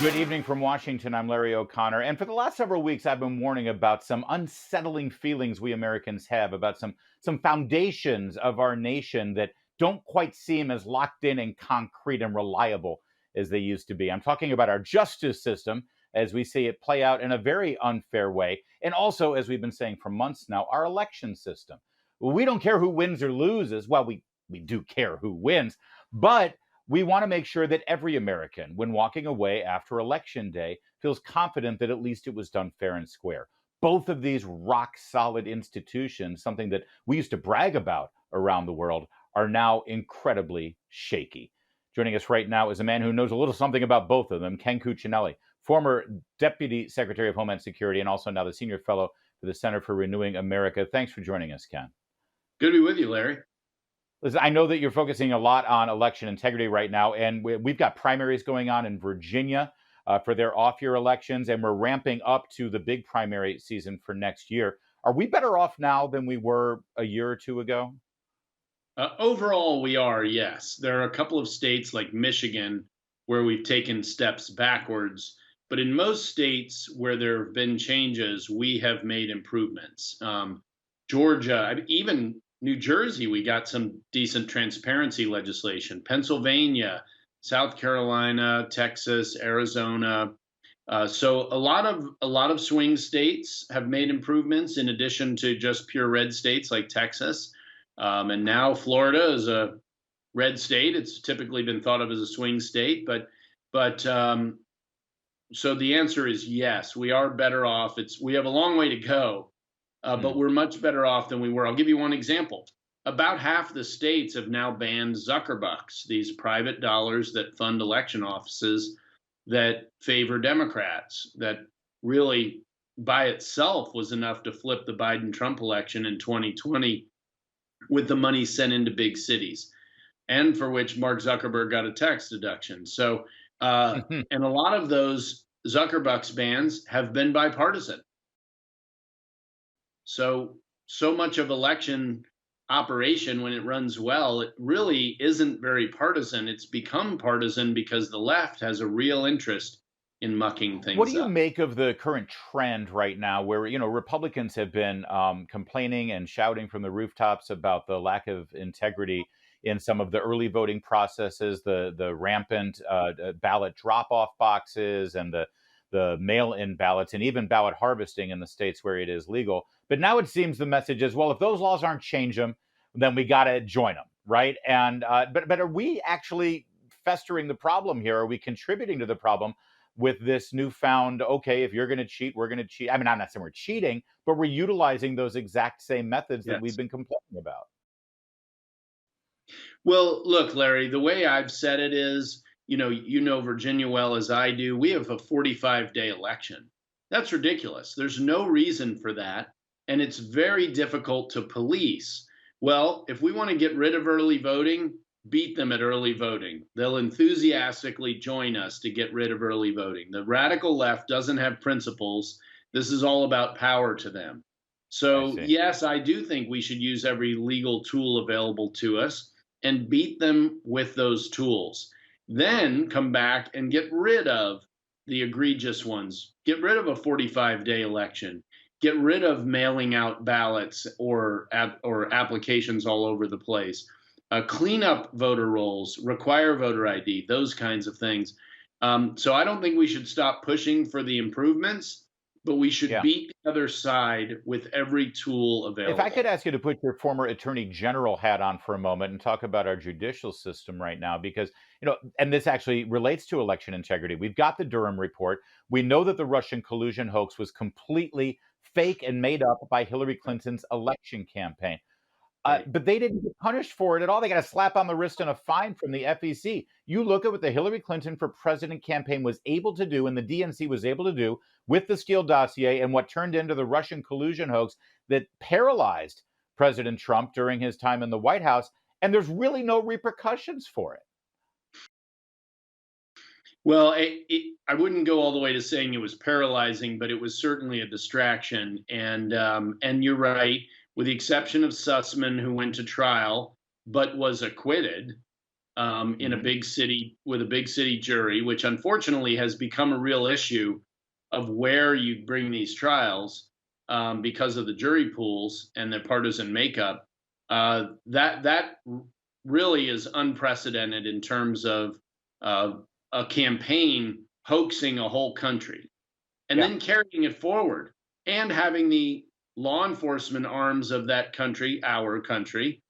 Good evening from Washington. I'm Larry O'Connor. And for the last several weeks, I've been warning about some unsettling feelings we Americans have about some foundations of our nation that don't quite seem as locked in and concrete and reliable as they used to be. I'm talking about our justice system as we see it play out in a very unfair way. And also, as we've been saying for months now, our election system. We don't care who wins or loses. Well, we do care who wins, but we want to make sure that every American, when walking away after Election Day, feels confident that at least it was done fair and square. Both of these rock solid institutions, something that we used to brag about around the world, are now incredibly shaky. Joining us right now is a man who knows a little something about both of them, Ken Cuccinelli, former Deputy Secretary of Homeland Security and also now the Senior Fellow for the Center for Renewing America. Thanks for joining us, Ken. Good to be with you, Larry. Listen, I know that you're focusing a lot on election integrity right now, and we've got primaries going on in Virginia for their off-year elections, and we're ramping up to the big primary season for next year. Are we better off now than we were a year or two ago? Overall, we are, yes. There are a couple of states like Michigan where we've taken steps backwards, but in most states where there have been changes, we have made improvements. Georgia, even New Jersey, we got some decent transparency legislation. Pennsylvania, South Carolina, Texas, Arizona. So a lot of swing states have made improvements in addition to just pure red states like Texas. And now Florida is a red state. It's typically been thought of as a swing state, but so the answer is yes, we are better off. We have a long way to go, but Hmm. we're much better off than we were. I'll give you one example. About half the states have now banned Zuckerbucks, these private dollars that fund election offices that favor Democrats. That really, by itself, was enough to flip the Biden-Trump election in 2020 with the money sent into big cities, and for which Mark Zuckerberg got a tax deduction. So, and a lot of those Zuckerbucks bans have been bipartisan. So much of election operation, when it runs well, it really isn't very partisan. It's become partisan because the left has a real interest in mucking What do things you up. make of the current trend right now where, Republicans have been complaining and shouting from the rooftops about the lack of integrity in some of the early voting processes, the rampant ballot drop-off boxes and the mail-in ballots and even ballot harvesting in the states where it is legal. But now it seems the message is, well, if those laws aren't change them, then we got to join them, right? And but are we actually festering the problem here? Are we contributing to the problem with this newfound, okay, if you're going to cheat, we're going to cheat? I mean, I'm not saying we're cheating, but we're utilizing those exact same methods that we've Yes. been complaining about. Well, look, Larry, the way I've said it is, you know Virginia well as I do. We have a 45-day election. That's ridiculous. There's no reason for that, and it's very difficult to police. Well, if we want to get rid of early voting, beat them at early voting. They'll enthusiastically join us to get rid of early voting. The radical left doesn't have principles. This is all about power to them. I So, see. yes, I do think we should use every legal tool available to us and beat them with those tools. Then come back and get rid of the egregious ones. Get rid of a 45-day election. Get rid of mailing out ballots or applications all over the place. Clean up voter rolls, require voter ID, those kinds of things. So I don't think we should stop pushing for the improvements, but we should Yeah. beat the other side with every tool If I could available. ask you to put your former attorney general hat on for a moment and talk about our judicial system right now, because, and this actually relates to election integrity. We've got the Durham report. We know that the Russian collusion hoax was completely fake and made up by Hillary Clinton's election campaign. Right. But they didn't get punished for it at all. They got a slap on the wrist and a fine from the FEC. You look at what the Hillary Clinton for president campaign was able to do and the DNC was able to do with the Steele dossier and what turned into the Russian collusion hoax that paralyzed President Trump during his time in the White House. And there's really no repercussions for it. Well, I wouldn't go all the way to saying it was paralyzing, but it was certainly a distraction. And you're right, with the exception of Sussman, who went to trial but was acquitted. in a Hmm. big city with a big city jury, which unfortunately has become a real issue of where you bring these trials because of the jury pools and their partisan makeup. That really is unprecedented in terms of uh, a campaign hoaxing a whole country and Yeah. then carrying it forward and having the law enforcement arms of that country, our country,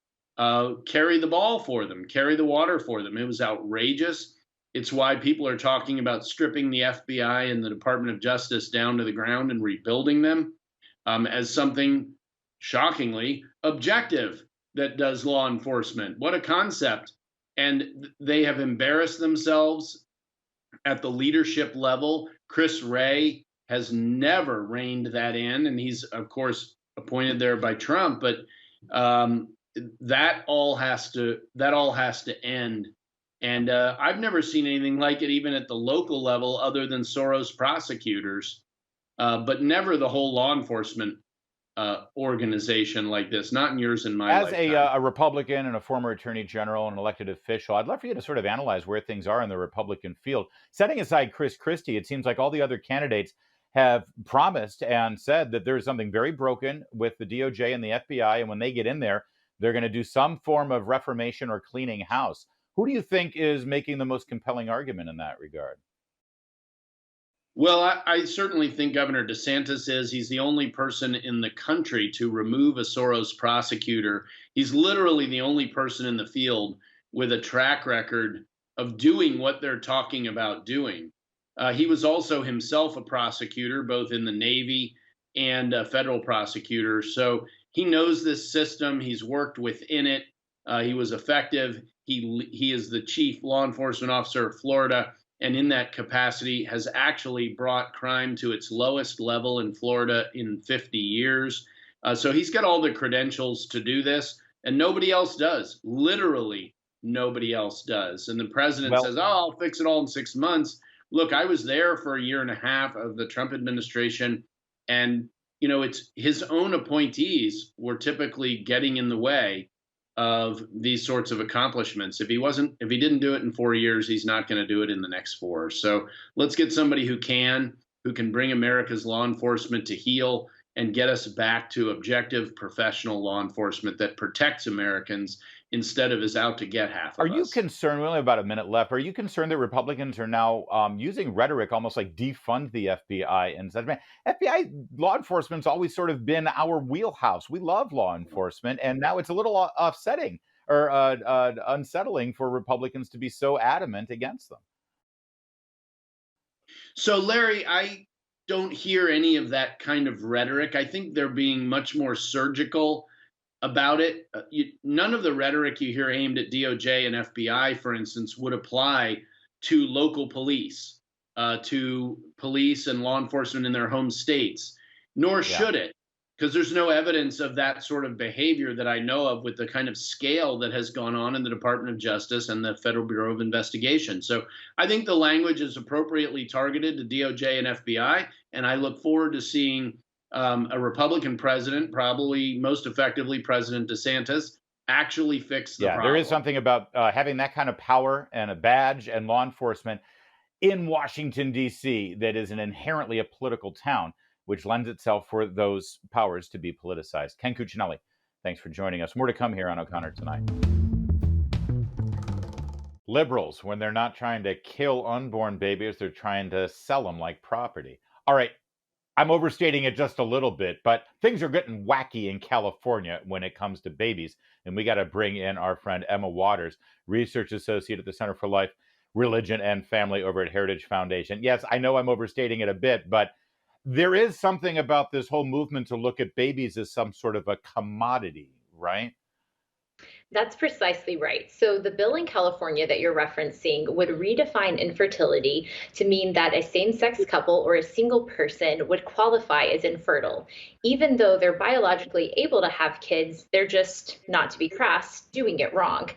carry the ball for them, carry the water for them. It was outrageous. It's why people are talking about stripping the FBI and the Department of Justice down to the ground and rebuilding them as something shockingly objective that does law enforcement. What a concept. And they have embarrassed themselves at the leadership level. Chris Wray has never reined that in, and he's of course appointed there by Trump. But um, that all has to end. And I've never seen anything like it, even at the local level, other than Soros prosecutors, but never the whole law enforcement organization like this. Not in yours and my As lifetime. a Republican and a former attorney general and elected official, I'd love for you to sort of analyze where things are in the Republican field. Setting aside Chris Christie, it seems like all the other candidates have promised and said that there's something very broken with the DOJ and the FBI. And when they get in there, they're going to do some form of reformation or cleaning house. Who do you think is making the most compelling argument in that regard? Well, I certainly think Governor DeSantis is. He's the only person in the country to remove a Soros prosecutor. He's literally the only person in the field with a track record of doing what they're talking about doing. He was also himself a prosecutor, both in the Navy and a federal prosecutor. So he knows this system. He's worked within it. He was effective. He is the chief law enforcement officer of Florida, and in that capacity has actually brought crime to its lowest level in Florida in 50 years. So he's got all the credentials to do this, and nobody else does. Literally, nobody else does. And the president Well, says, "Oh, I'll fix it all in 6 months." Look, I was there for a year and a half of the Trump administration, and it's his own appointees were typically getting in the way of these sorts of accomplishments. If he didn't do it in 4 years, he's not going to do it in the next four. So let's get somebody who can bring America's law enforcement to heel and get us back to objective professional law enforcement that protects Americans instead of is out to get half are of you us. concerned? We only have about a minute left. Are you concerned that Republicans are now using rhetoric almost like defund the FBI and such? Man, FBI law enforcement's always sort of been our wheelhouse. We love law enforcement, and now it's a little upsetting or unsettling for Republicans to be so adamant against them. So, Larry, I don't hear any of that kind of rhetoric. I think they're being much more surgical about it. None of the rhetoric you hear aimed at DOJ and FBI, for instance, would apply to local police, to police and law enforcement in their home states, nor Yeah. should it, because there's no evidence of that sort of behavior that I know of with the kind of scale that has gone on in the Department of Justice and the Federal Bureau of Investigation. So I think the language is appropriately targeted to DOJ and FBI, and I look forward to seeing a Republican president, probably most effectively President DeSantis, actually fix the Yeah, there is problem. something about having that kind of power and a badge and law enforcement in Washington, D.C., that is an inherently a political town, which lends itself for those powers to be politicized. Ken Cuccinelli, thanks for joining us. More to come here on O'Connor Tonight. Liberals, when they're not trying to kill unborn babies, they're trying to sell them like property. All right, I'm overstating it just a little bit, but things are getting wacky in California when it comes to babies. And we got to bring in our friend Emma Waters, research associate at the Center for Life, Religion, and Family over at Heritage Foundation. Yes, I know I'm overstating it a bit, but there is something about this whole movement to look at babies as some sort of a commodity, right? That's precisely right. So, the bill in California that you're referencing would redefine infertility to mean that a same sex couple or a single person would qualify as infertile. Even though they're biologically able to have kids, they're just, not to be crass, doing it wrong.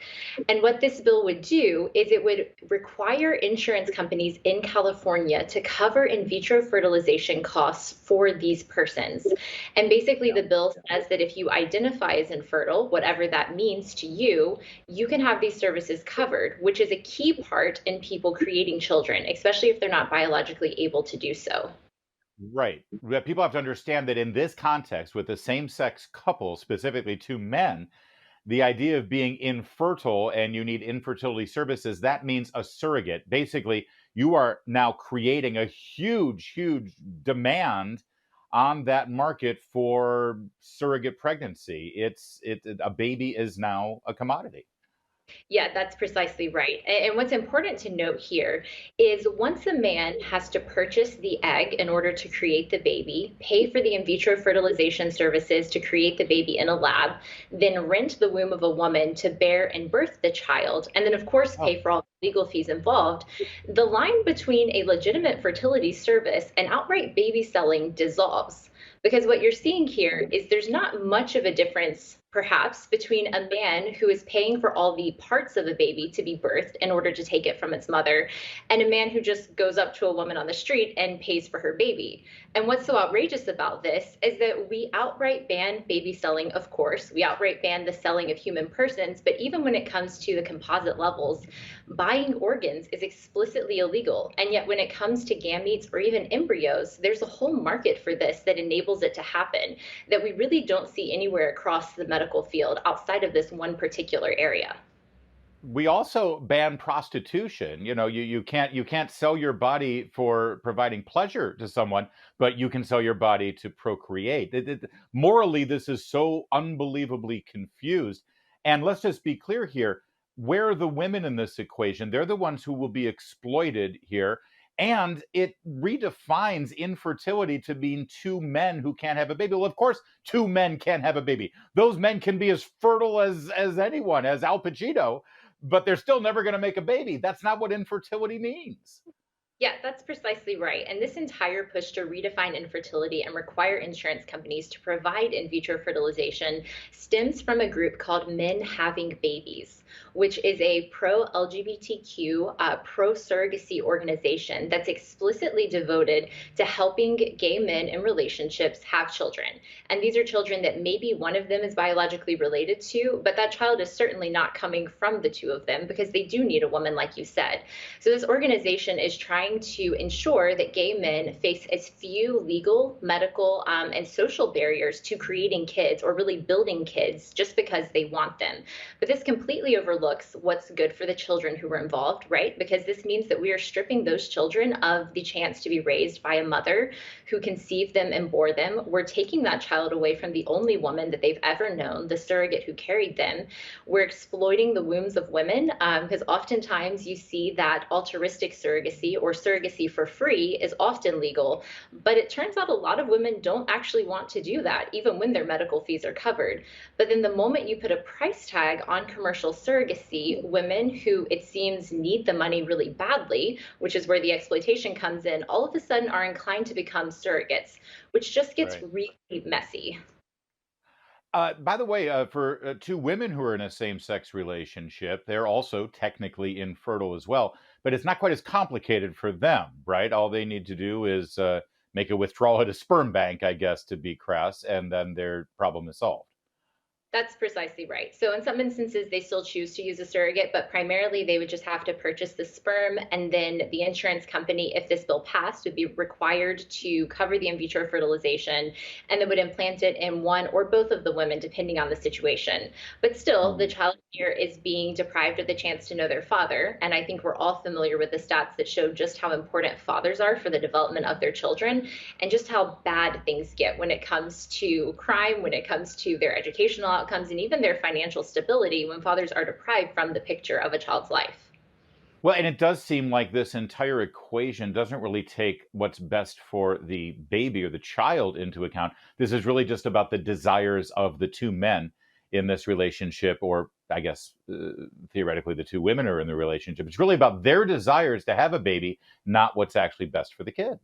And what this bill would do is it would require insurance companies in California to cover in vitro fertilization costs for these persons. And basically, Yeah. the bill says that if you identify as infertile, whatever that means to you, you can have these services covered, which is a key part in people creating children, especially if they're not biologically able to do so. Right. That people have to understand that in this context, with the same sex couple, specifically two men, the idea of being infertile and you need infertility services, that means a surrogate. Basically, you are now creating a huge, huge demand on that market for surrogate pregnancy. A baby is now a commodity. Yeah, that's precisely right. And what's important to note here is once a man has to purchase the egg in order to create the baby, pay for the in vitro fertilization services to create the baby in a lab, then rent the womb of a woman to bear and birth the child, and then, of course, Oh, pay for all the legal fees involved, the line between a legitimate fertility service and outright baby selling dissolves. Because what you're seeing here is there's not much of a difference, perhaps, between a man who is paying for all the parts of a baby to be birthed in order to take it from its mother, and a man who just goes up to a woman on the street and pays for her baby. And what's so outrageous about this is that we outright ban baby selling, of course. We outright ban the selling of human persons, but even when it comes to the composite levels, buying organs is explicitly illegal. And yet, when it comes to gametes or even embryos, there's a whole market for this that enables it to happen that we really don't see anywhere across the medical field outside of this one particular area. we also ban prostitution. You can't sell your body for providing pleasure to someone, but you can sell your body to procreate. Morally, this is so unbelievably confused. And let's just be clear here: where are the women in this equation? They're the ones who will be exploited here. And it redefines infertility to mean two men who can't have a baby. Well, of course, two men can't have a baby. Those men can be as fertile as anyone, as Al Pacino, but they're still never going to make a baby. That's not what infertility means. Yeah, that's precisely right. And this entire push to redefine infertility and require insurance companies to provide in vitro fertilization stems from a group called Men Having Babies, which is a pro LGBTQ, pro surrogacy organization that's explicitly devoted to helping gay men in relationships have children. And these are children that maybe one of them is biologically related to, but that child is certainly not coming from the two of them because they do need a woman, like you said. So this organization is trying to ensure that gay men face as few legal, medical, and social barriers to creating kids or really building kids just because they want them. But this completely overlooks what's good for the children who were involved, right? Because this means that we are stripping those children of the chance to be raised by a mother who conceived them and bore them. We're taking that child away from the only woman that they've ever known, the surrogate who carried them. We're exploiting the wombs of women because oftentimes you see that altruistic surrogacy or surrogacy for free is often legal, but it turns out a lot of women don't actually want to do that, even when their medical fees are covered. But then the moment you put a price tag on commercial surrogacy, women who it seems need the money really badly, which is where the exploitation comes in, all of a sudden are inclined to become surrogates, which just gets Right. really messy. By the way, for two women who are in a same sex relationship, they're also technically infertile as well, but it's not quite as complicated for them, right? All they need to do is make a withdrawal at a sperm bank, I guess, to be crass, and then their problem is solved. That's precisely right. So in some instances, they still choose to use a surrogate, but primarily they would just have to purchase the sperm, and then the insurance company, if this bill passed, would be required to cover the in vitro fertilization, and they would implant it in one or both of the women, depending on the situation. But still, the Mm. child here is being deprived of the chance to know their father, and I think we're all familiar with the stats that show just how important fathers are for the development of their children and just how bad things get when it comes to crime, when it comes to their educational outcomes, and even their financial stability when fathers are deprived from the picture of a child's life. Well, and it does seem like this entire equation doesn't really take what's best for the baby or the child into account. This is really just about the desires of the two men in this relationship, or I guess theoretically, the two women are in the relationship. It's really about their desires to have a baby, not what's actually best for the kid.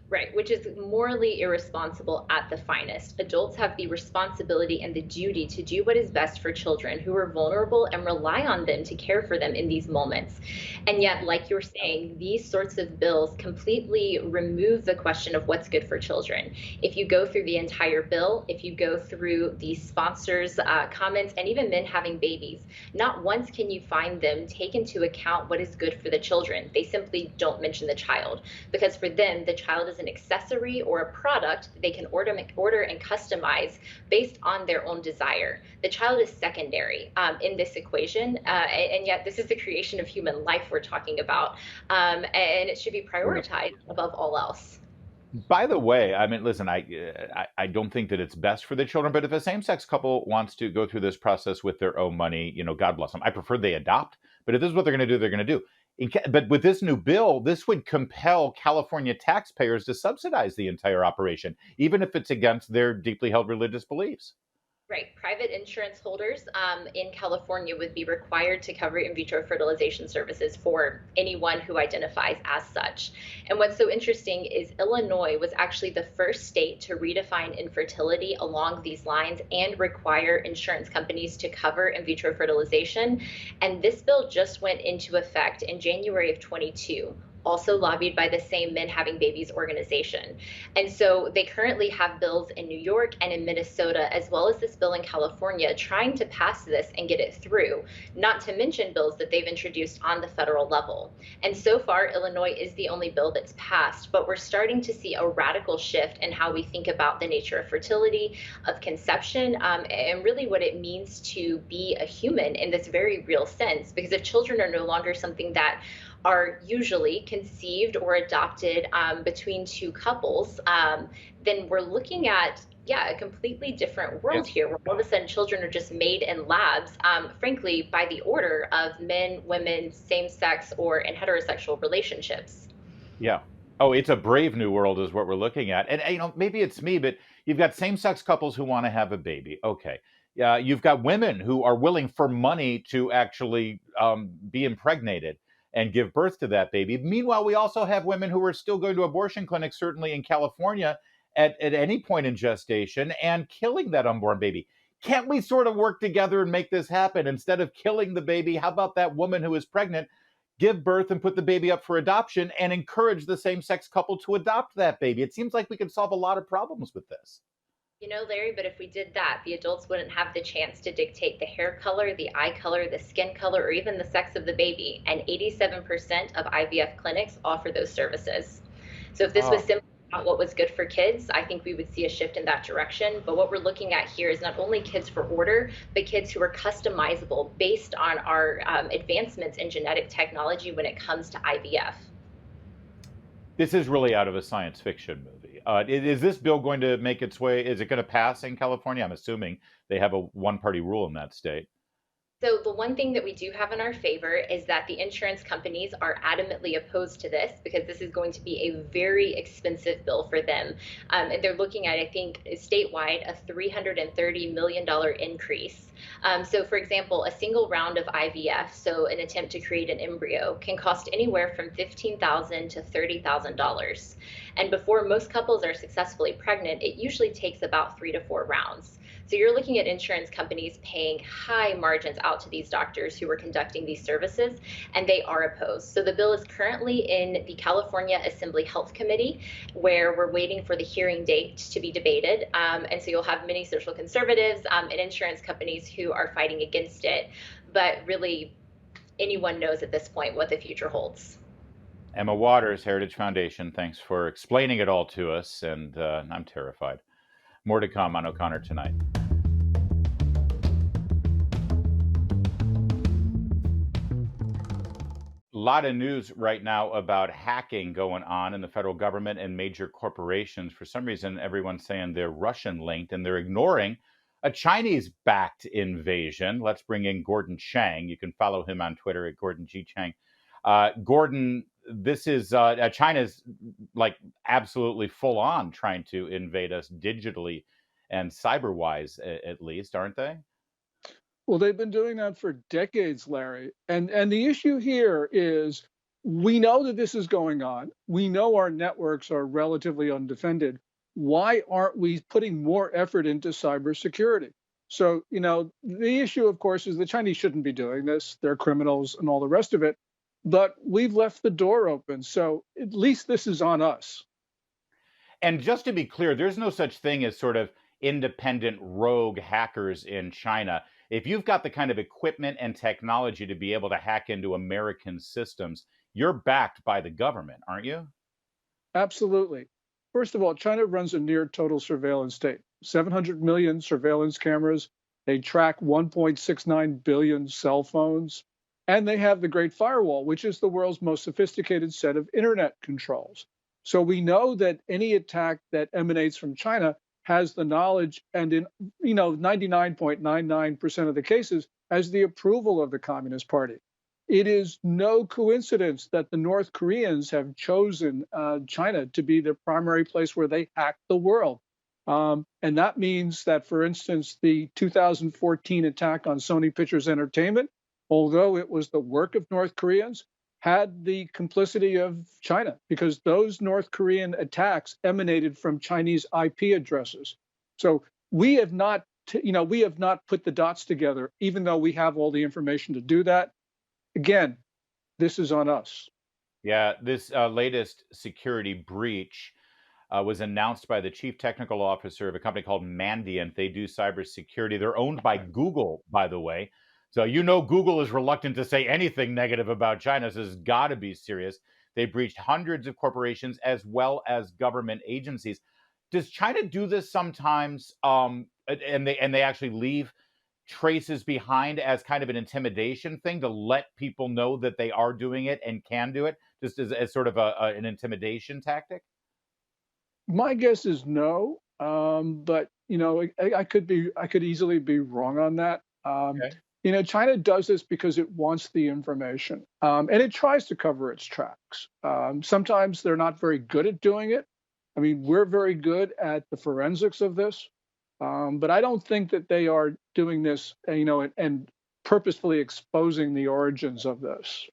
Right, which is morally irresponsible at the finest. Adults have the responsibility and the duty to do what is best for children who are vulnerable and rely on them to care for them in these moments. And yet, like you're saying, these sorts of bills completely remove the question of what's good for children. If you go through the entire bill, if you go through the sponsors' comments, and even men having babies, not once can you find them take into account what is good for the children. They simply don't mention the child, because for them, the child is an accessory or a product that they can order and customize based on their own desire. The child is secondary in this equation, and yet this is the creation of human life we're talking about, and it should be prioritized above all else. By the way, I mean, listen, I don't think that it's best for the children, but if a same-sex couple wants to go through this process with their own money, God bless them. I prefer they adopt, but if this is what they're going to do, they're going to do. But with this new bill, this would compel California taxpayers to subsidize the entire operation, even if it's against their deeply held religious beliefs. Right. Private insurance holders in California would be required to cover in vitro fertilization services for anyone who identifies as such. And what's so interesting is Illinois was actually the first state to redefine infertility along these lines and require insurance companies to cover in vitro fertilization. And this bill just went into effect in January of 22, also lobbied by the same Men Having Babies organization. And so they currently have bills in New York and in Minnesota, as well as this bill in California, trying to pass this and get it through, not to mention bills that they've introduced on the federal level. And so far, Illinois is the only bill that's passed, but we're starting to see a radical shift in how we think about the nature of fertility, of conception, and really what it means to be a human in this very real sense. Because if children are no longer something that are usually conceived or adopted between two couples, then we're looking at, yeah, a completely different world here, where all of a sudden children are just made in labs, frankly, by the order of men, women, same sex, or in heterosexual relationships. Yeah. Oh, it's a brave new world is what we're looking at. And maybe it's me, but you've got same-sex couples who want to have a baby. Okay. Yeah, you've got women who are willing for money to actually be impregnated and give birth to that baby. Meanwhile, we also have women who are still going to abortion clinics, certainly in California, at any point in gestation and killing that unborn baby. Can't we sort of work together and make this happen? Instead of killing the baby, how about that woman who is pregnant give birth and put the baby up for adoption and encourage the same sex couple to adopt that baby? It seems like we could solve a lot of problems with this. You know, Larry, but if we did that, the adults wouldn't have the chance to dictate the hair color, the eye color, the skin color, or even the sex of the baby. And 87% of IVF clinics offer those services. So if this was Oh, simply about what was good for kids, I think we would see a shift in that direction. But what we're looking at here is not only kids for order, but kids who are customizable based on our advancements in genetic technology when it comes to IVF. this is really out of a science fiction movie. Is this bill going to make its way? Is it going to pass in California? I'm assuming they have a one-party rule in that state. So the one thing that we do have in our favor is that the insurance companies are adamantly opposed to this, because this is going to be a very expensive bill for them. And they're looking at, I think, statewide, a $330 million increase. So for example, a single round of IVF, so an attempt to create an embryo, can cost anywhere from $15,000 to $30,000. And before most couples are successfully pregnant, it usually takes about 3 to 4 rounds. So you're looking at insurance companies paying high margins out to these doctors who are conducting these services, and they are opposed. So the bill is currently in the California Assembly Health Committee, where we're waiting for the hearing date to be debated. And so you'll have many social conservatives and insurance companies who are fighting against it. But really, anyone knows at this point what the future holds. Emma Waters, Heritage Foundation, thanks for explaining it all to us. And I'm terrified. More to come on O'Connor tonight. A lot of news right now about hacking going on in the federal government and major corporations. For some reason, everyone's saying they're Russian linked and they're ignoring a Chinese backed invasion. Let's bring in Gordon Chang. You can follow him on Twitter at Gordon G. Chang. Gordon, this is China's like absolutely full on trying to invade us digitally and cyber wise, at least, aren't they? Well, they've been doing that for decades, Larry. And the issue here is we know that this is going on. We know our networks are relatively undefended. Why aren't we putting more effort into cybersecurity? So, the issue, of course, is the Chinese shouldn't be doing this. They're criminals and all the rest of it. But we've left the door open. So at least this is on us. And just to be clear, there's no such thing as sort of independent rogue hackers in China. If you've got the kind of equipment and technology to be able to hack into American systems, you're backed by the government, aren't you? Absolutely. First of all, China runs a near total surveillance state. 700 million surveillance cameras. They track 1.69 billion cell phones. And they have the Great Firewall, which is the world's most sophisticated set of internet controls. So we know that any attack that emanates from China has the knowledge and in 99.99% of the cases has the approval of the Communist Party. It is no coincidence that the North Koreans have chosen China to be the primary place where they hack the world. And that means that, for instance, the 2014 attack on Sony Pictures Entertainment, although it was the work of North Koreans, had the complicity of China because those North Korean attacks emanated from Chinese IP addresses. So we have not, we have not put the dots together, even though we have all the information to do that. Again, this is on us. Yeah, this latest security breach was announced by the chief technical officer of a company called Mandiant. They do cybersecurity. They're owned by Google, by the way. So Google is reluctant to say anything negative about China. So it's got to be serious. They breached hundreds of corporations as well as government agencies. Does China do this sometimes? And they actually leave traces behind as kind of an intimidation thing to let people know that they are doing it and can do it, just as sort of an intimidation tactic? My guess is no, but I could easily be wrong on that. Okay. China does this because it wants the information, and it tries to cover its tracks. Sometimes they're not very good at doing it. I mean, we're very good at the forensics of this, but I don't think that they are doing this, and purposefully exposing the origins of this.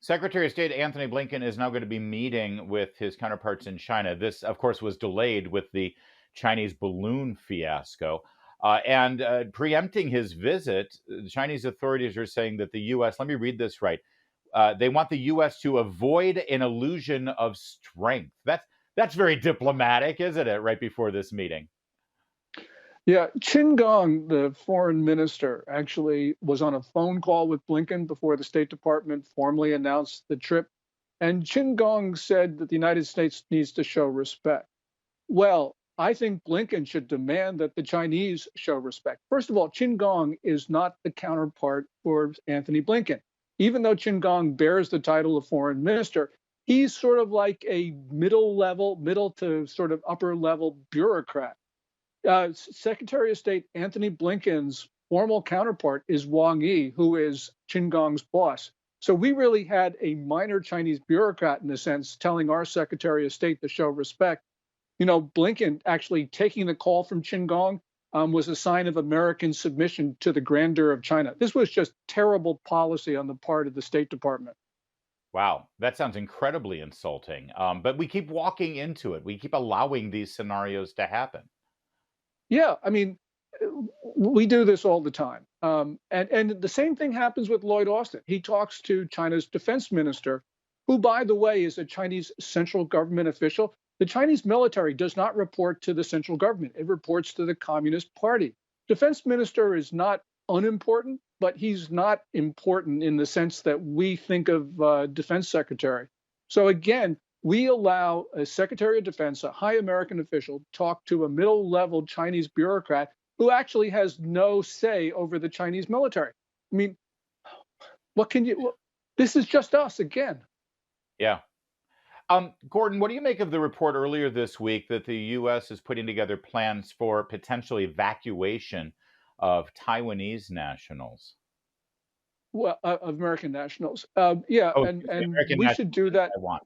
Secretary of State Anthony Blinken is now going to be meeting with his counterparts in China. This, of course, was delayed with the Chinese balloon fiasco. And preempting his visit, the Chinese authorities are saying that the U.S., let me read this right, they want the U.S. to avoid an illusion of strength. That's very diplomatic, isn't it, right before this meeting? Yeah, Qin Gong, the foreign minister, actually was on a phone call with Blinken before the State Department formally announced the trip. And Qin Gong said that the United States needs to show respect. Well, I think Blinken should demand that the Chinese show respect. First of all, Qin Gong is not the counterpart for Anthony Blinken. Even though Qin Gong bears the title of foreign minister, he's sort of like a middle to sort of upper level bureaucrat. Secretary of State Anthony Blinken's formal counterpart is Wang Yi, who is Qin Gong's boss. So we really had a minor Chinese bureaucrat, in a sense, telling our Secretary of State to show respect. Blinken actually taking the call from Qin Gong was a sign of American submission to the grandeur of China. This was just terrible policy on the part of the State Department. Wow, that sounds incredibly insulting. But we keep walking into it. We keep allowing these scenarios to happen. Yeah, I mean, we do this all the time. And the same thing happens with Lloyd Austin. He talks to China's defense minister, who, by the way, is a Chinese central government official. The Chinese military does not report to the central government. It reports to the Communist Party. Defense minister is not unimportant, but he's not important in the sense that we think of defense secretary. So again, we allow a Secretary of Defense, a high American official, talk to a middle-level Chinese bureaucrat who actually has no say over the Chinese military. I mean, this is just us again. Yeah. Gordon, what do you make of the report earlier this week that the U.S. is putting together plans for potential evacuation of Taiwanese nationals? Well, of American nationals. Yeah, Oh, and American we nationals should do in that. Taiwan.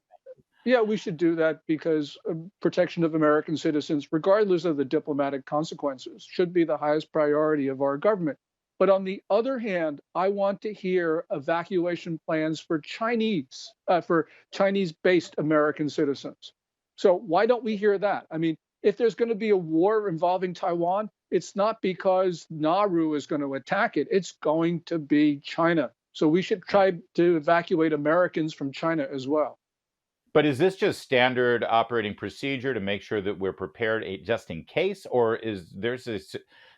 Yeah, we should do that because protection of American citizens, regardless of the diplomatic consequences, should be the highest priority of our government. But on the other hand, I want to hear evacuation plans for Chinese-based American citizens. So why don't we hear that? I mean, if there's going to be a war involving Taiwan, it's not because Nauru is going to attack it. It's going to be China. So we should try to evacuate Americans from China as well. But is this just standard operating procedure to make sure that we're prepared just in case, or is there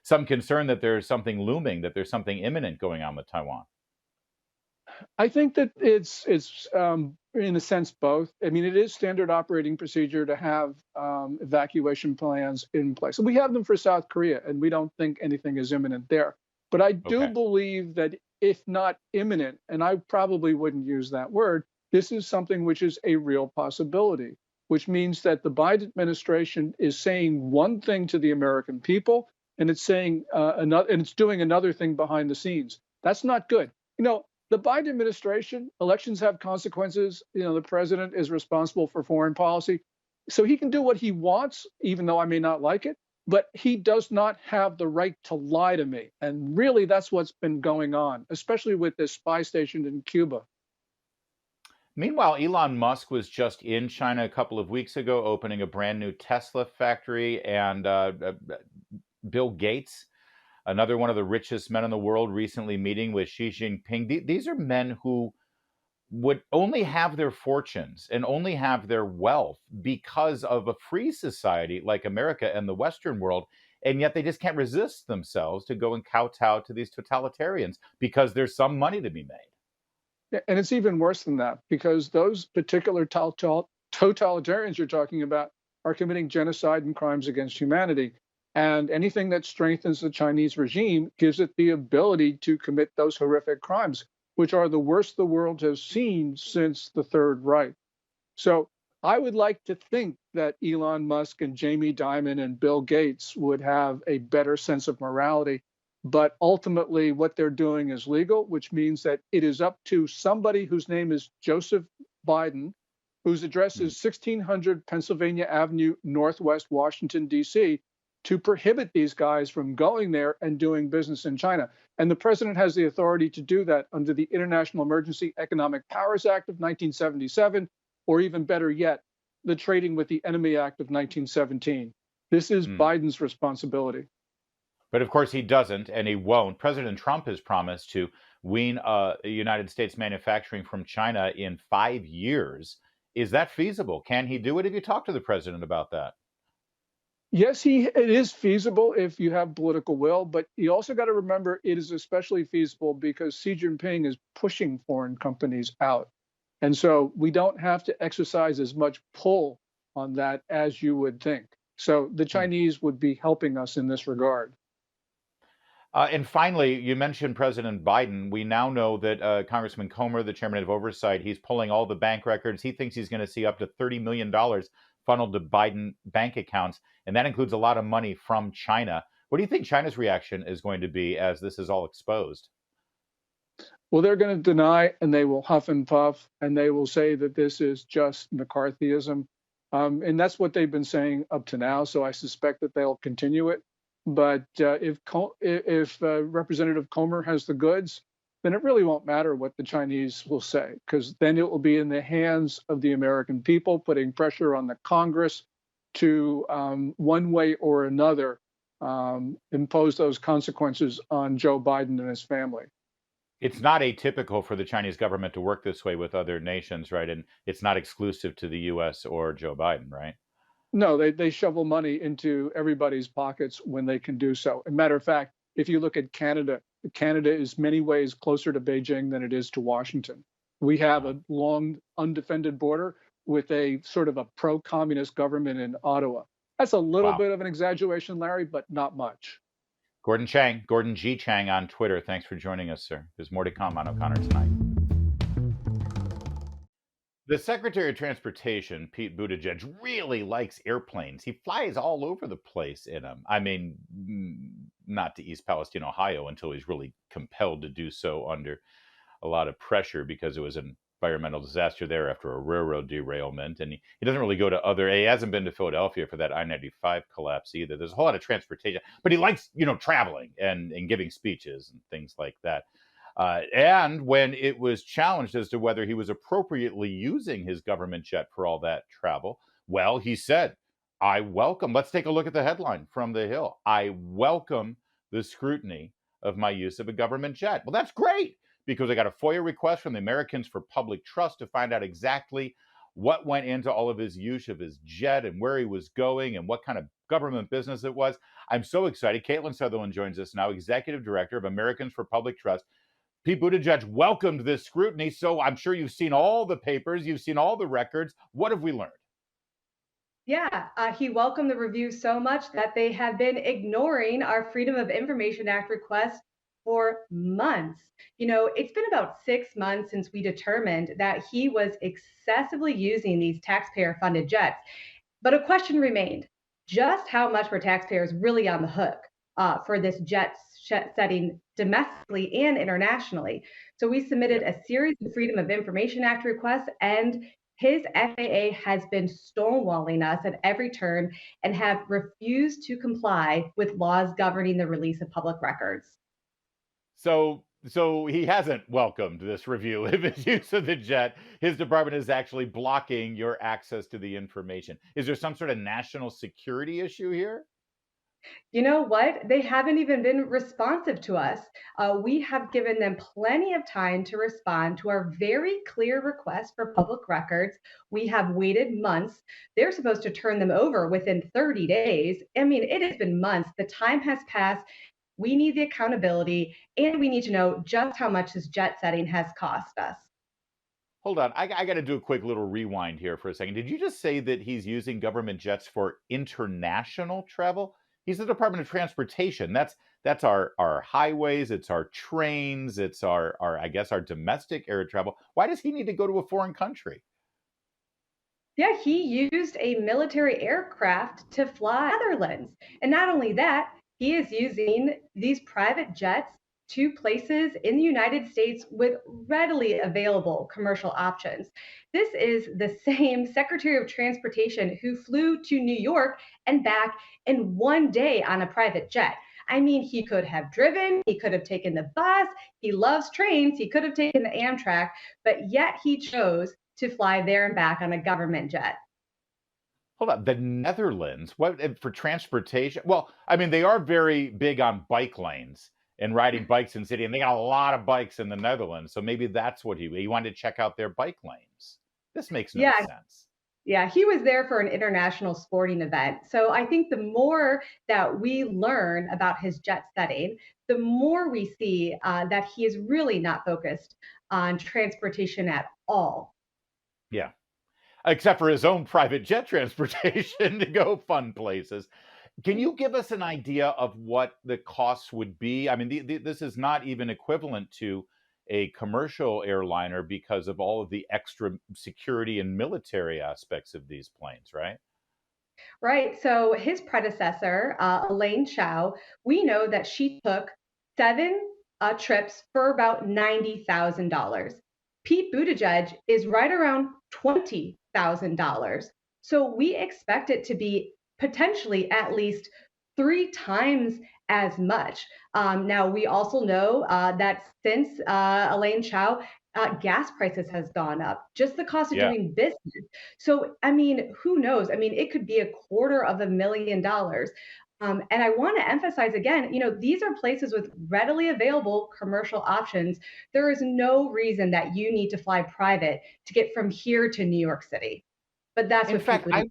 some concern that there's something looming, that there's something imminent going on with Taiwan? I think that it's in a sense both. I mean, it is standard operating procedure to have evacuation plans in place. And we have them for South Korea, and we don't think anything is imminent there. But I do Okay. believe that if not imminent, and I probably wouldn't use that word, this is something which is a real possibility, which means that the Biden administration is saying one thing to the American people, and it's saying another, and it's doing another thing behind the scenes. That's not good. The Biden administration, elections have consequences. The president is responsible for foreign policy. So he can do what he wants, even though I may not like it, but he does not have the right to lie to me. And really, that's what's been going on, especially with this spy station in Cuba. Meanwhile, Elon Musk was just in China a couple of weeks ago, opening a brand new Tesla factory, and Bill Gates, another one of the richest men in the world, recently meeting with Xi Jinping. These are men who would only have their fortunes and only have their wealth because of a free society like America and the Western world. And yet they just can't resist themselves to go and kowtow to these totalitarians because there's some money to be made. Yeah, and it's even worse than that, because those particular totalitarians you're talking about are committing genocide and crimes against humanity. And anything that strengthens the Chinese regime gives it the ability to commit those horrific crimes, which are the worst the world has seen since the Third Reich. So I would like to think that Elon Musk and Jamie Dimon and Bill Gates would have a better sense of morality. But ultimately, what they're doing is legal, which means that it is up to somebody whose name is Joseph Biden, whose address is 1600 Pennsylvania Avenue, Northwest Washington, D.C., to prohibit these guys from going there and doing business in China. And the president has the authority to do that under the International Emergency Economic Powers Act of 1977, or even better yet, the Trading with the Enemy Act of 1917. This is Biden's responsibility. But of course, he doesn't, and he won't. President Trump has promised to wean United States manufacturing from China in 5 years. Is that feasible? Can he do it? Have you talked to the president about that? Yes, it is feasible if you have political will, but you also got to remember it is especially feasible because Xi Jinping is pushing foreign companies out. And so we don't have to exercise as much pull on that as you would think. So the Chinese would be helping us in this regard. And finally, you mentioned President Biden. We now know that Congressman Comer, the chairman of oversight, he's pulling all the bank records. He thinks he's going to see up to $30 million funneled to Biden bank accounts, and that includes a lot of money from China. What do you think China's reaction is going to be as this is all exposed? Well, they're going to deny, and they will huff and puff, and they will say that this is just McCarthyism. And that's what they've been saying up to now, so I suspect that they'll continue it. But if Representative Comer has the goods, then it really won't matter what the Chinese will say, because then it will be in the hands of the American people, putting pressure on the Congress to, one way or another, impose those consequences on Joe Biden and his family. It's not atypical for the Chinese government to work this way with other nations, right? And it's not exclusive to the U.S. or Joe Biden, right? No, they shovel money into everybody's pockets when they can do so. As a matter of fact, if you look at Canada, Canada is many ways closer to Beijing than it is to Washington. We have a long undefended border with a sort of a pro-communist government in Ottawa. That's a little bit of an exaggeration, Larry, but not much. Gordon Chang, Gordon G. Chang on Twitter. Thanks for joining us, sir. There's more to come on O'Connor Tonight. The Secretary of Transportation, Pete Buttigieg, really likes airplanes. He flies all over the place in them. I mean, not to East Palestine, Ohio, until he's really compelled to do so under a lot of pressure because it was an environmental disaster there after a railroad derailment. And he doesn't really go to he hasn't been to Philadelphia for that I-95 collapse either. There's a whole lot of transportation, but he likes, traveling and giving speeches and things like that. And when it was challenged as to whether he was appropriately using his government jet for all that travel, well, he said, let's take a look at the headline from The Hill. I welcome the scrutiny of my use of a government jet. Well, that's great, because I got a FOIA request from the Americans for Public Trust to find out exactly what went into all of his use of his jet and where he was going and what kind of government business it was. I'm so excited. Caitlin Sutherland joins us now, Executive Director of Americans for Public Trust. Pete Buttigieg welcomed this scrutiny, so I'm sure you've seen all the papers, you've seen all the records. What have we learned? Yeah, he welcomed the review so much that they have been ignoring our Freedom of Information Act request for months. It's been about 6 months since we determined that he was excessively using these taxpayer funded jets. But a question remained: just how much were taxpayers really on the hook for this jet setting domestically and internationally? So we submitted a series of Freedom of Information Act requests, and his FAA has been stonewalling us at every turn and have refused to comply with laws governing the release of public records. So he hasn't welcomed this review of his use of the jet. His department is actually blocking your access to the information. Is there some sort of national security issue here? You know what? They haven't even been responsive to us. We have given them plenty of time to respond to our very clear request for public records. We have waited months. They're supposed to turn them over within 30 days. I mean, it has been months. The time has passed. We need the accountability, and we need to know just how much this jet setting has cost us. Hold on. I got to do a quick little rewind here for a second. Did you just say that he's using government jets for international travel? He's the Department of Transportation. That's our highways, it's our trains, it's our I guess our domestic air travel. Why does he need to go to a foreign country? Yeah, he used a military aircraft to fly Netherlands. And not only that, he is using these private jets to places in the United States with readily available commercial options. This is the same Secretary of Transportation who flew to New York and back in one day on a private jet. I mean, he could have driven, he could have taken the bus, he loves trains, he could have taken the Amtrak, but yet he chose to fly there and back on a government jet. Hold on. The Netherlands, what for transportation? Well, I mean, they are very big on bike lanes and riding bikes in city, and they got a lot of bikes in the Netherlands. So maybe that's what he wanted to check out their bike lanes. This makes no Yeah, sense. yeah, he was there for an international sporting event. So I think the more that we learn about his jet setting, the more we see that he is really not focused on transportation at all. Yeah. Except for his own private jet transportation to go fun places. Can you give us an idea of what the costs would be? I mean, this is not even equivalent to a commercial airliner because of all of the extra security and military aspects of these planes, right? Right. So his predecessor, Elaine Chao, we know that she took seven trips for about $90,000. Pete Buttigieg is right around $20,000. So we expect it to be potentially at least three times as much. Now, we also know that since Elaine Chao, gas prices has gone up, just the cost of Yeah. doing business. So, I mean, who knows? I mean, it could be $250,000. And I want to emphasize again, these are places with readily available commercial options. There is no reason that you need to fly private to get from here to New York City. But that's In what fact, people do.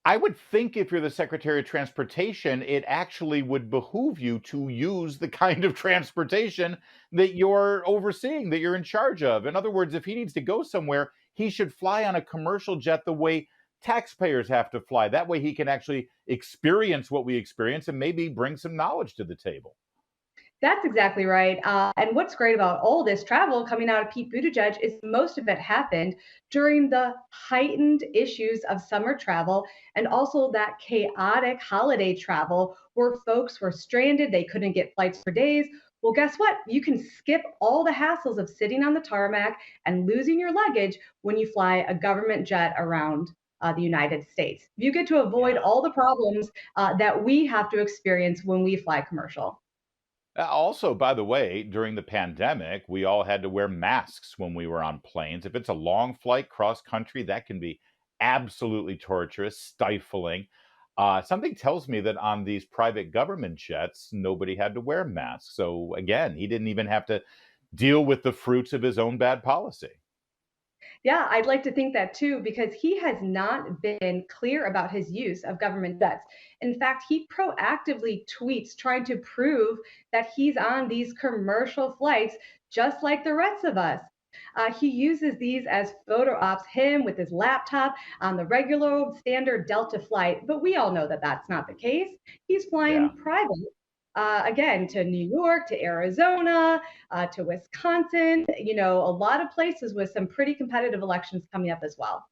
I would think if you're the Secretary of Transportation, it actually would behoove you to use the kind of transportation that you're overseeing, that you're in charge of. In other words, if he needs to go somewhere, he should fly on a commercial jet the way taxpayers have to fly. That way he can actually experience what we experience and maybe bring some knowledge to the table. That's exactly right. And what's great about all this travel coming out of Pete Buttigieg is most of it happened during the heightened issues of summer travel and also that chaotic holiday travel where folks were stranded, they couldn't get flights for days, Well, guess what? You can skip all the hassles of sitting on the tarmac and losing your luggage when you fly a government jet around the United States. You get to avoid Yeah. all the problems that we have to experience when we fly commercial. Also, by the way, during the pandemic, we all had to wear masks when we were on planes. If it's a long flight cross country, that can be absolutely torturous, stifling. Something tells me that on these private government jets, nobody had to wear masks. So again, he didn't even have to deal with the fruits of his own bad policy. Yeah, I'd like to think that too, because he has not been clear about his use of government jets. In fact, he proactively tweets trying to prove that he's on these commercial flights just like the rest of us. He uses these as photo ops, him with his laptop on the regular standard Delta flight, but we all know that that's not the case. He's Yeah. flying private. Again, to New York, to Arizona, to Wisconsin, a lot of places with some pretty competitive elections coming up as well.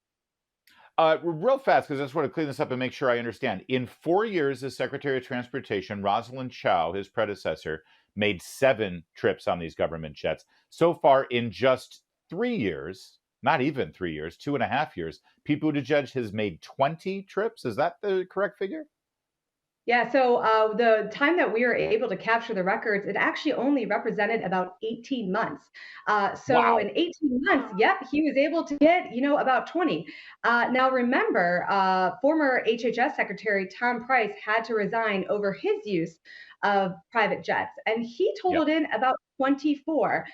Real fast, because I just want to clean this up and make sure I understand. In 4 years as Secretary of Transportation, Rosalind Chao, his predecessor, made 7 trips on these government jets. So far, in just 3 years, not even 3 years, 2.5 years, Pete Buttigieg has made 20 trips. Is that the correct figure? Yeah, so the time that we were able to capture the records, it actually only represented about 18 months. So Wow. in 18 months, yep, he was able to get, about 20. Now remember, former HHS Secretary Tom Price had to resign over his use of private jets, and he Yep. totaled in about 24.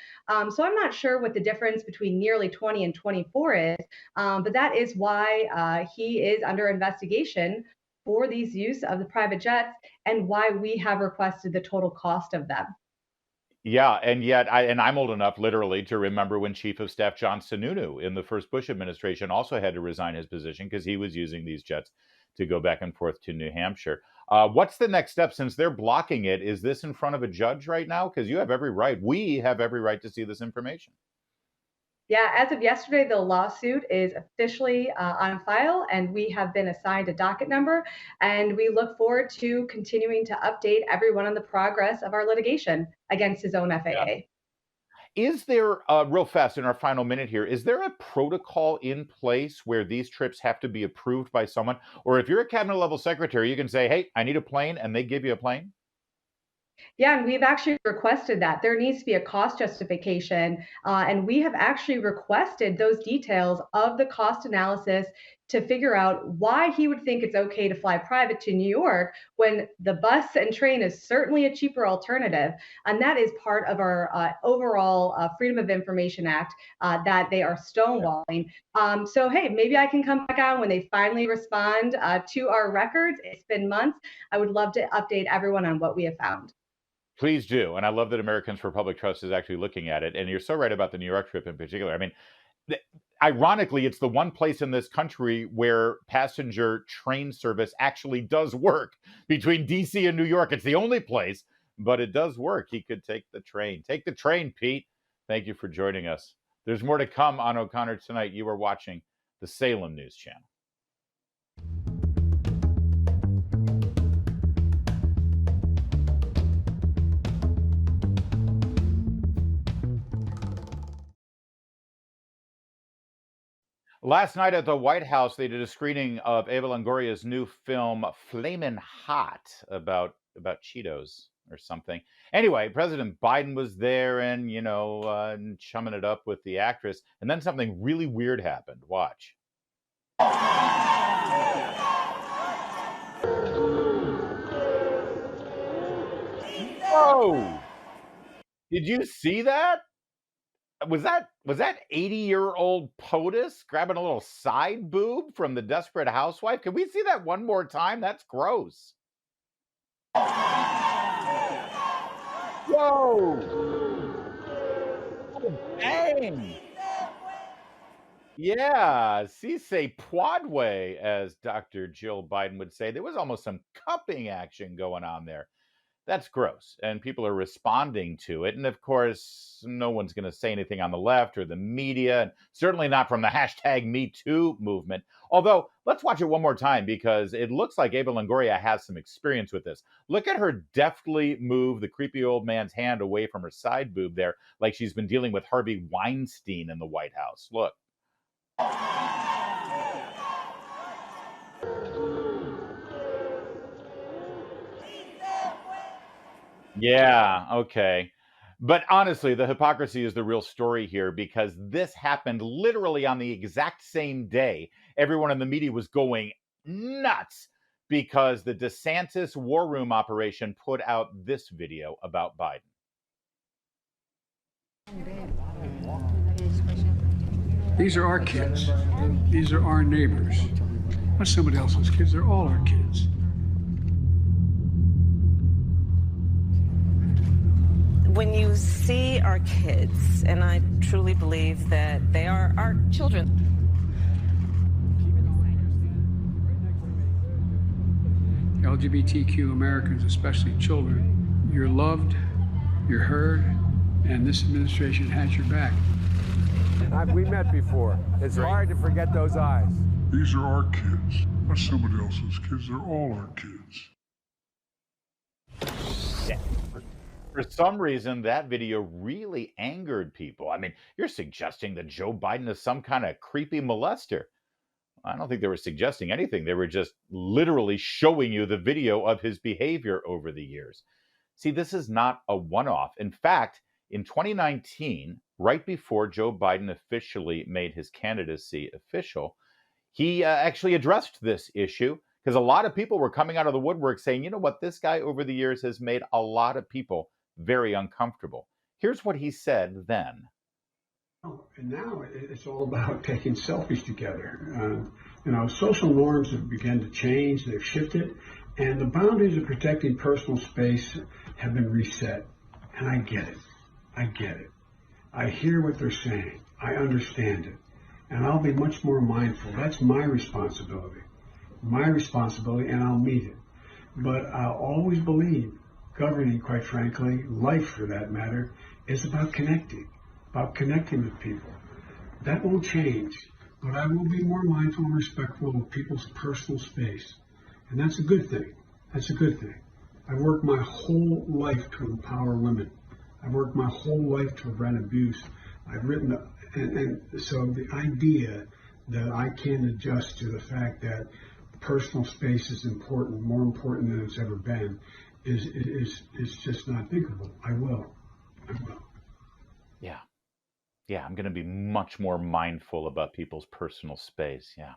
So I'm not sure what the difference between nearly 20 and 24 is, but that is why he is under investigation for these use of the private jets and why we have requested the total cost of them. Yeah, and yet I'm old enough literally to remember when Chief of Staff John Sununu in the first Bush administration also had to resign his position because he was using these jets to go back and forth to New Hampshire. What's the next step since they're blocking it? Is this in front of a judge right now? Because you have every right. We have every right to see this information. Yeah, as of yesterday, the lawsuit is officially on file, and we have been assigned a docket number. And we look forward to continuing to update everyone on the progress of our litigation against his own Yeah. FAA. Is there, real fast in our final minute here, is there a protocol in place where these trips have to be approved by someone? Or if you're a cabinet level secretary, you can say, hey, I need a plane, and they give you a plane? Yeah, and we've actually requested that. There needs to be a cost justification. And we have actually requested those details of the cost analysis to figure out why he would think it's okay to fly private to New York when the bus and train is certainly a cheaper alternative. And that is part of our overall Freedom of Information Act that they are stonewalling. So, hey, maybe I can come back on when they finally respond to our records. It's been months. I would love to update everyone on what we have found. Please do. And I love that Americans for Public Trust is actually looking at it. And you're so right about the New York trip in particular. I mean, th- ironically, it's the one place in this country where passenger train service actually does work between DC and New York. It's the only place, but it does work. He could take the train. Take the train, Pete. Thank you for joining us. There's more to come on O'Connor tonight. You are watching the Salem News Channel. Last night at the White House, they did a screening of Eva Longoria's new film "Flamin' Hot" about Cheetos or something. Anyway, President Biden was there and chumming it up with the actress, and then something really weird happened. Watch. Whoa! Did you see that? Was that 80-year-old POTUS grabbing a little side boob from the Desperate Housewife? Can we see that one more time? That's gross. Whoa! Oh, dang! Yeah, si se Podway, as Dr. Jill Biden would say. There was almost some cupping action going on there. That's gross. And people are responding to it. And of course, no one's going to say anything on the left or the media, and certainly not from the hashtag Me Too movement. Although, let's watch it one more time because it looks like Eva Longoria has some experience with this. Look at her deftly move the creepy old man's hand away from her side boob there, like she's been dealing with Harvey Weinstein in the White House. Look. Yeah, okay. But honestly, the hypocrisy is the real story here because this happened literally on the exact same day. Everyone in the media was going nuts because the DeSantis War Room operation put out this video about Biden. These are our kids. These are our neighbors. Not somebody else's kids. They're all our kids. When you see our kids, and I truly believe that they are our children. LGBTQ Americans, especially children, you're loved, you're heard, and this administration has your back. We met before. It's hard to forget those eyes. These are our kids. Not somebody else's kids. They're all our kids. Yeah. For some reason, that video really angered people. I mean, you're suggesting that Joe Biden is some kind of creepy molester. I don't think they were suggesting anything. They were just literally showing you the video of his behavior over the years. See, this is not a one-off. In fact, in 2019, right before Joe Biden officially made his candidacy official, he actually addressed this issue because a lot of people were coming out of the woodwork saying, you know what, this guy over the years has made a lot of people very uncomfortable. Here's what he said then. And now it's all about taking selfies together. Social norms have begun to change, they've shifted, and the boundaries of protecting personal space have been reset. And I get it. I hear what they're saying. I understand it. And I'll be much more mindful. That's my responsibility, and I'll meet it. But I'll always believe governing, quite frankly, life for that matter, is about connecting with people. That won't change, but I will be more mindful and respectful of people's personal space. And that's a good thing. I've worked my whole life to empower women. I've worked my whole life to prevent abuse. I've written, and so the idea that I can adjust to the fact that personal space is important, more important than it's ever been, is just not thinkable. I will. Yeah, I'm going to be much more mindful about people's personal space. Yeah.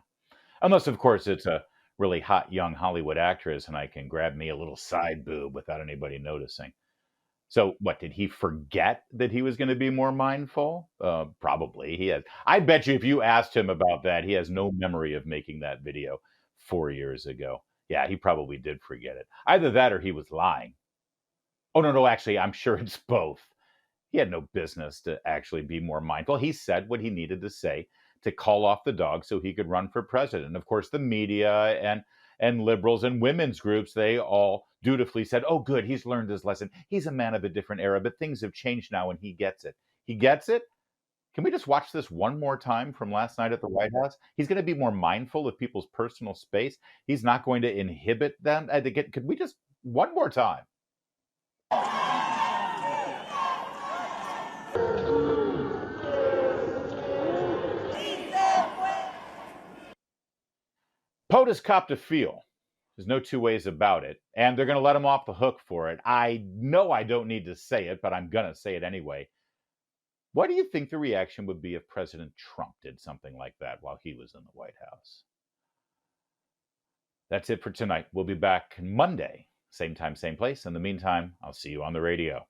Unless, of course, it's a really hot young Hollywood actress and I can grab me a little side boob without anybody noticing. So what, did he forget that he was going to be more mindful? Probably. He has. I bet you if you asked him about that, he has no memory of making that video 4 years ago. Yeah, he probably did forget it. Either that or he was lying. Oh, no, actually, I'm sure it's both. He had no business to actually be more mindful. He said what he needed to say to call off the dog so he could run for president. Of course, the media and liberals and women's groups, they all dutifully said, oh, good, he's learned his lesson. He's a man of a different era, but things have changed now and he gets it. He gets it? Can we just watch this one more time from last night at the White House? He's going to be more mindful of people's personal space. He's not going to inhibit them. Could we just, one more time? POTUS copped a feel. There's no two ways about it. And they're going to let him off the hook for it. I know I don't need to say it, but I'm going to say it anyway. What do you think the reaction would be if President Trump did something like that while he was in the White House? That's it for tonight. We'll be back Monday, same time, same place. In the meantime, I'll see you on the radio.